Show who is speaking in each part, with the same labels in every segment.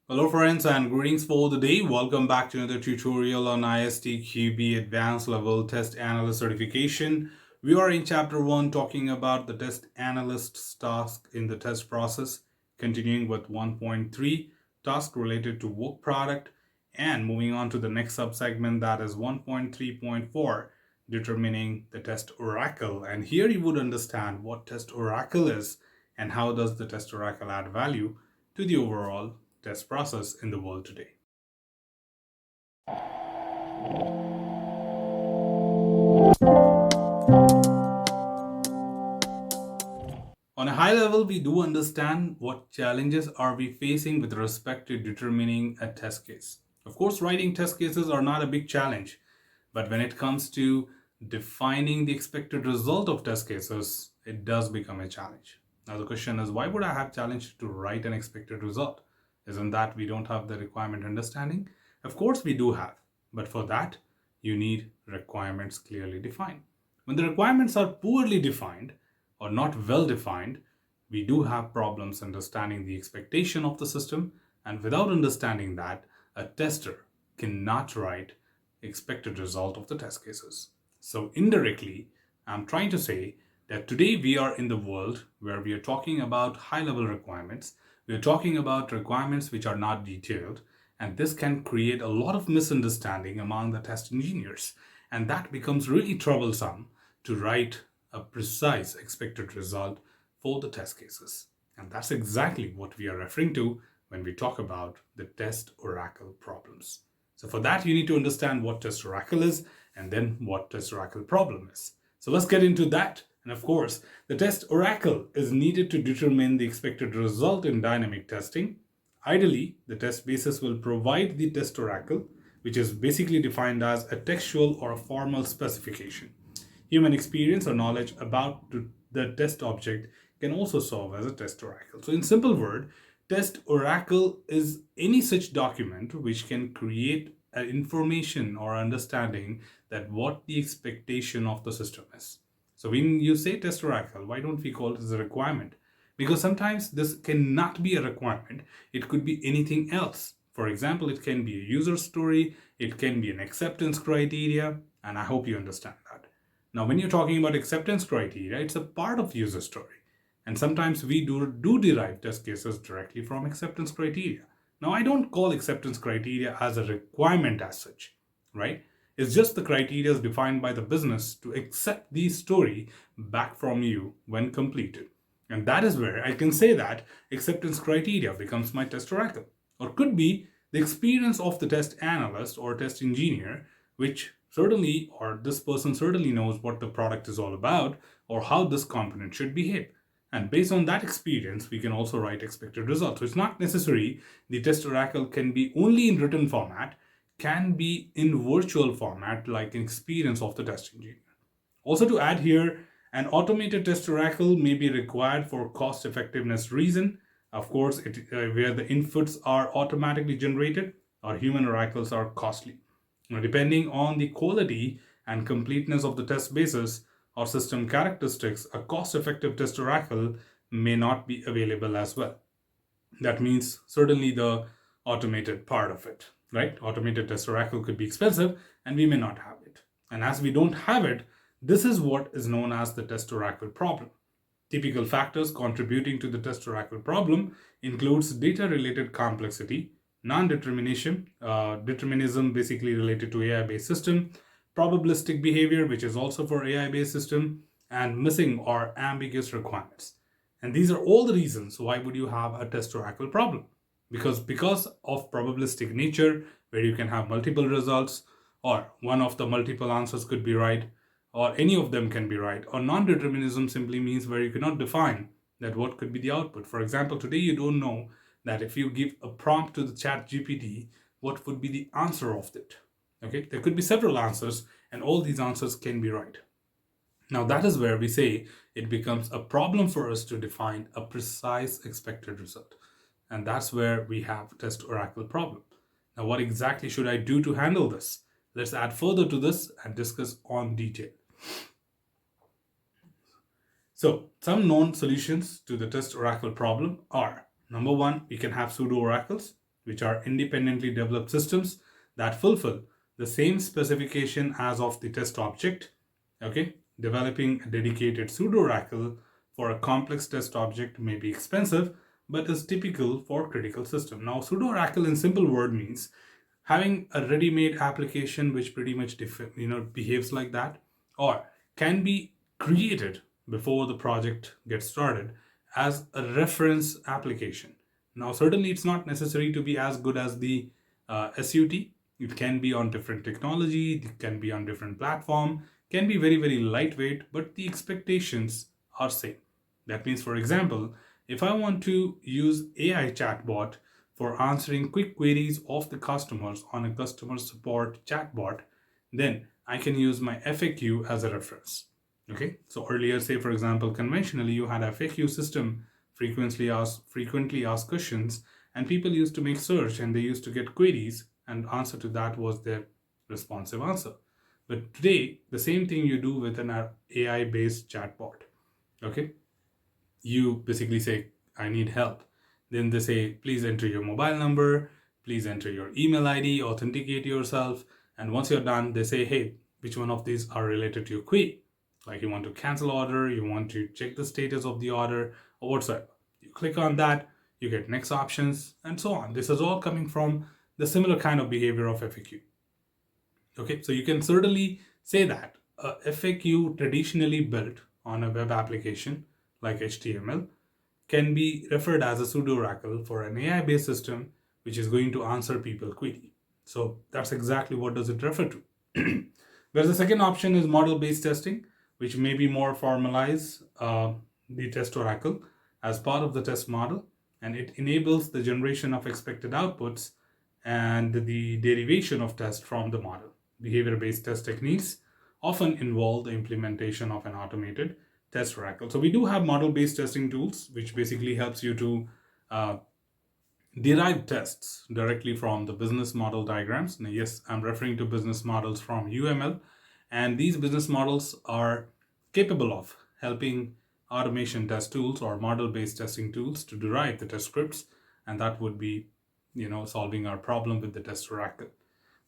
Speaker 1: Hello friends and greetings for the day. Welcome back to another tutorial on ISTQB Advanced Level Test Analyst Certification. We are in chapter 1 talking about the test analyst's task in the test process, continuing with 1.3 task related to work product and moving on to the next subsegment, that is 1.3.4, determining the test oracle. And here you would understand what test oracle is and how does the test oracle add value to the overall test process in the world today. On a high level, we do understand what challenges are we facing with respect to determining a test case. Of course, writing test cases are not a big challenge, but when it comes to defining the expected result of test cases, it does become a challenge. Now the question is, why would I have challenge to write an expected result? Isn't that we don't have the requirement understanding? Of course we do have, but for that you need requirements clearly defined. When the requirements are poorly defined or not well defined, we do have problems understanding the expectation of the system, and without understanding that, a tester cannot write expected result of the test cases. So indirectly, I'm trying to say that today we are in the world where we are talking about high level requirements. We are talking about requirements which are not detailed, and this can create a lot of misunderstanding among the test engineers, and that becomes really troublesome to write a precise expected result for the test cases. And that's exactly what we are referring to when we talk about the test oracle problems. So for that, you need to understand what test oracle is and then what test oracle problem is. So let's get into that. And of course, the test oracle is needed to determine the expected result in dynamic testing. Ideally, the test basis will provide the test oracle, which is basically defined as a textual or a formal specification. Human experience or knowledge about the test object can also serve as a test oracle. So in simple word, test oracle is any such document which can create an information or understanding that what the expectation of the system is. So when you say test oracle, why don't we call it as a requirement? Because sometimes this cannot be a requirement. It could be anything else. For example, it can be a user story, it can be an acceptance criteria, and I hope you understand that. Now, when you're talking about acceptance criteria, it's a part of user story. And sometimes we do derive test cases directly from acceptance criteria. Now, I don't call acceptance criteria as a requirement as such, right? It's just the criteria defined by the business to accept the story back from you when completed. And that is where I can say that acceptance criteria becomes my test oracle. Or could be the experience of the test analyst or test engineer, which certainly, or this person certainly knows what the product is all about or how this component should behave. And based on that experience, we can also write expected results. So it's not necessary the test oracle can be only in written format, can be in virtual format like an experience of the test engineer. Also to add here, an automated test oracle may be required for cost effectiveness reason. Of course, where the inputs are automatically generated or human oracles are costly. Now, depending on the quality and completeness of the test basis or system characteristics, a cost-effective test oracle may not be available as well. That means certainly the automated part of it, right? Automated test oracle could be expensive and we may not have it. And as we don't have it, this is what is known as the test oracle problem. Typical factors contributing to the test oracle problem includes data-related complexity, non-determination, determinism basically related to AI-based system, probabilistic behavior, which is also for AI-based system, and missing or ambiguous requirements. And these are all the reasons why would you have a test oracle problem. Because of probabilistic nature, where you can have multiple results, or one of the multiple answers could be right, or any of them can be right. Or non-determinism simply means where you cannot define that what could be the output. For example, today you don't know that if you give a prompt to the chat GPT, what would be the answer of it. Okay, there could be several answers and all these answers can be right. Now that is where we say it becomes a problem for us to define a precise expected result. And that's where we have test oracle problem. Now what exactly should I do to handle this? Let's add further to this and discuss on detail. So some known solutions to the test oracle problem are: number one, we can have pseudo oracles. which are independently developed systems that fulfill the same specification as of the test object. Okay, developing a dedicated pseudo-oracle for a complex test object may be expensive, but is typical for critical system. Now, pseudo-oracle in simple word means having a ready-made application which pretty much behaves like that, or can be created before the project gets started as a reference application. Now, certainly it's not necessary to be as good as the SUT. It can be on different technology, it can be on different platform, can be very, very lightweight, but the expectations are same. That means, for example, if I want to use AI chatbot for answering quick queries of the customers on a customer support chatbot, then I can use my FAQ as a reference. Okay, so earlier, say for example, conventionally you had a FAQ system, frequently asked questions, and people used to make search and they used to get queries, and answer to that was their responsive answer. But today, the same thing you do with an AI based chatbot. Okay, you basically say, I need help. Then they say, please enter your mobile number, please enter your email ID, authenticate yourself. And once you're done, they say, hey, which one of these are related to your query? Like you want to cancel order, you want to check the status of the order, or whatsoever. You click on that, you get next options, and so on. This is all coming from the similar kind of behavior of FAQ. Okay, so you can certainly say that a FAQ traditionally built on a web application like HTML can be referred as a pseudo-oracle for an AI-based system which is going to answer people query. So that's exactly what does it refer to. Whereas the second option is model-based testing, which may be more formalize the test oracle as part of the test model, and it enables the generation of expected outputs and the derivation of test from the model. Behavior-based test techniques often involve the implementation of an automated test oracle. So we do have model-based testing tools, which basically helps you to derive tests directly from the business model diagrams. Now, yes, I'm referring to business models from UML, and these business models are capable of helping automation test tools or model-based testing tools to derive the test scripts, and that would be, solving our problem with the test oracle.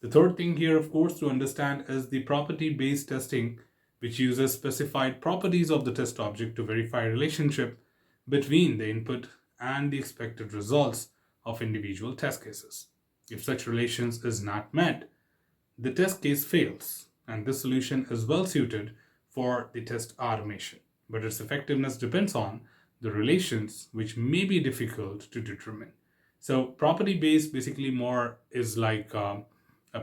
Speaker 1: The third thing here, of course, to understand is the property-based testing, which uses specified properties of the test object to verify relationship between the input and the expected results of individual test cases. If such relations is not met, the test case fails, and this solution is well suited for the test automation, but its effectiveness depends on the relations, which may be difficult to determine. So property-based basically more is like a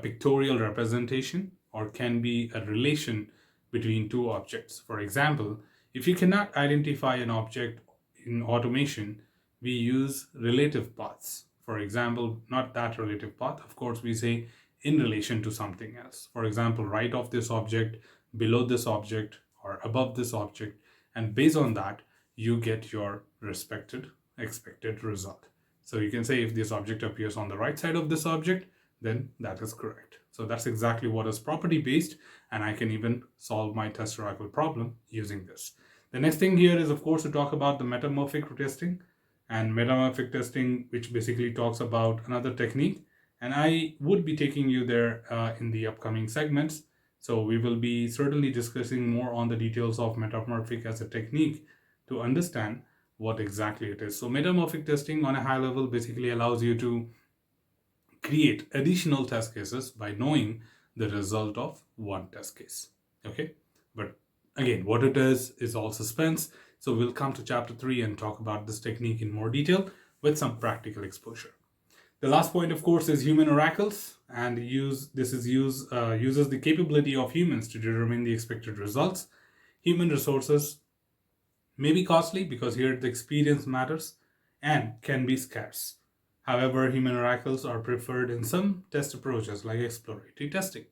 Speaker 1: pictorial representation, or can be a relation between two objects. For example, if you cannot identify an object in automation, we use relative paths. For example, not that relative path, of course, we say in relation to something else. For example, right of this object, below this object, or above this object, and based on that, you get your respected expected result. So you can say if this object appears on the right side of this object, then that is correct. So that's exactly what is property based, and I can even solve my test oracle problem using this. The next thing here is, of course, to talk about the metamorphic testing, and metamorphic testing, which basically talks about another technique, and I would be taking you there in the upcoming segments. So we will be certainly discussing more on the details of metamorphic as a technique to understand what exactly it is. So metamorphic testing on a high level basically allows you to create additional test cases by knowing the result of one test case. Okay, but again, what it is all suspense. So we'll come to chapter 3 and talk about this technique in more detail with some practical exposure. The last point, of course, is human oracles, and uses the capability of humans to determine the expected results. Human resources may be costly because here the experience matters and can be scarce. However, human oracles are preferred in some test approaches like exploratory testing.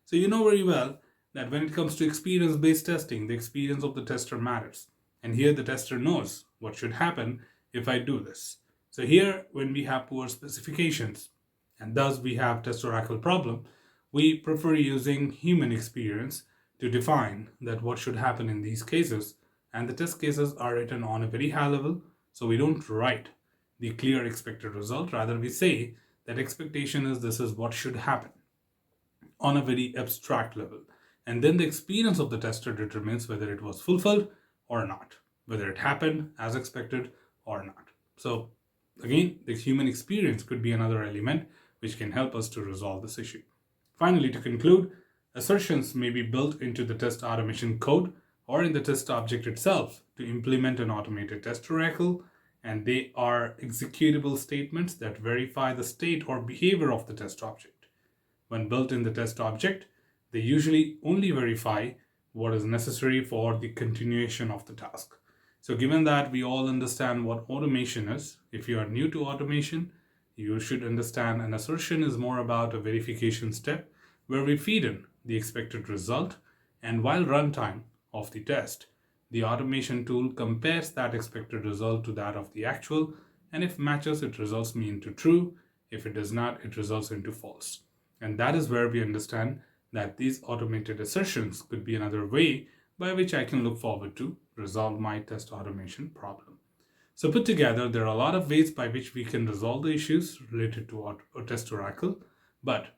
Speaker 1: So you know very well that when it comes to experience-based testing, the experience of the tester matters. And here the tester knows what should happen if I do this. So here, when we have poor specifications, and thus we have test oracle problem, we prefer using human experience to define that what should happen in these cases. And the test cases are written on a very high level, so we don't write the clear expected result. Rather, we say That expectation is this is what should happen on a very abstract level. And then the experience of the tester determines whether it was fulfilled or not, whether it happened as expected or not. So again, the human experience could be another element which can help us to resolve this issue. Finally, to conclude, assertions may be built into the test automation code or in the test object itself to implement an automated test oracle, and they are executable statements that verify the state or behavior of the test object. When built in the test object, they usually only verify what is necessary for the continuation of the task. So given that we all understand what automation is, if you are new to automation, you should understand an assertion is more about a verification step where we feed in the expected result, and while runtime of the test, the automation tool compares that expected result to that of the actual, and if matches, it results me into true. If it does not, it results into false. And that is where we understand that these automated assertions could be another way by which I can look forward to resolve my test automation problem. So put together, there are a lot of ways by which we can resolve the issues related to a test oracle, but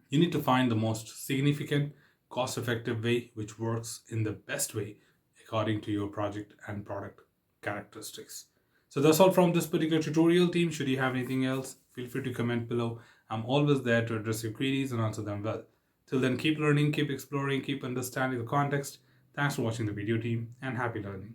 Speaker 1: you need to find the most significant, cost-effective way which works in the best way according to your project and product characteristics. So that's all from this particular tutorial, team. Should you have anything else, feel free to comment below. I'm always there to address your queries and answer them well. Till then, keep learning, keep exploring, keep understanding the context. Thanks for watching the video, team, and happy learning.